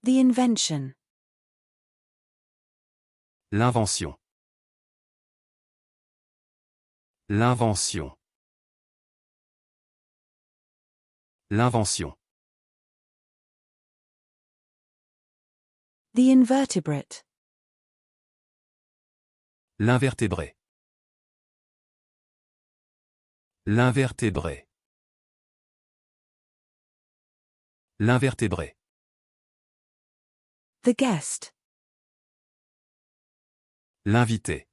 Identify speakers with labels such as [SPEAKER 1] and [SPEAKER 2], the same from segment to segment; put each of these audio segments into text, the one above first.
[SPEAKER 1] The invention.
[SPEAKER 2] L'invention. L'invention. L'invention.
[SPEAKER 1] The invertebrate.
[SPEAKER 2] L'invertébré. L'invertébré. L'invertébré.
[SPEAKER 1] The guest.
[SPEAKER 2] L'invité.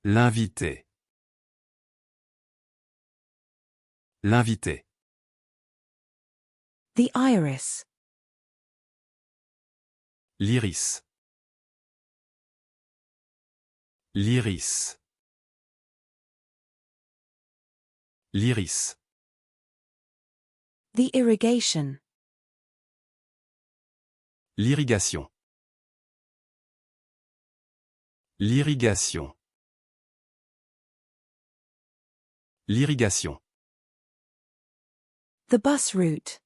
[SPEAKER 2] L'invité. L'invité.
[SPEAKER 1] The iris.
[SPEAKER 2] L'iris. L'iris. L'iris.
[SPEAKER 1] The irrigation.
[SPEAKER 2] L'irrigation. L'irrigation. L'irrigation.
[SPEAKER 1] The bus route.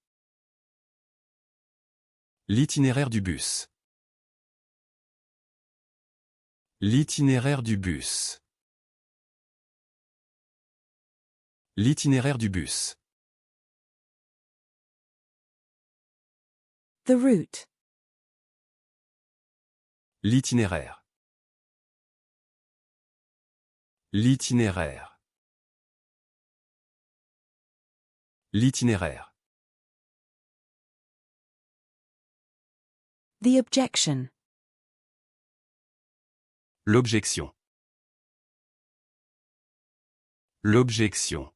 [SPEAKER 2] L'itinéraire du bus. L'itinéraire du bus. L'itinéraire du bus.
[SPEAKER 1] The route.
[SPEAKER 2] L'itinéraire. L'itinéraire. L'itinéraire.
[SPEAKER 1] The objection.
[SPEAKER 2] L'objection. L'objection.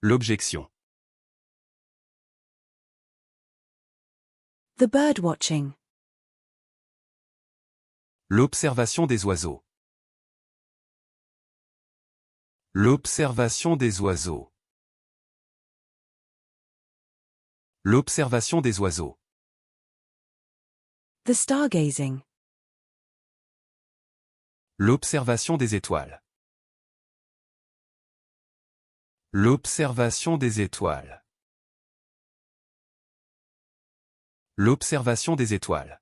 [SPEAKER 2] L'objection.
[SPEAKER 1] The bird watching.
[SPEAKER 2] L'observation des oiseaux. L'observation des oiseaux. L'observation des oiseaux.
[SPEAKER 1] The stargazing.
[SPEAKER 2] L'observation des étoiles. L'observation des étoiles. L'observation des étoiles.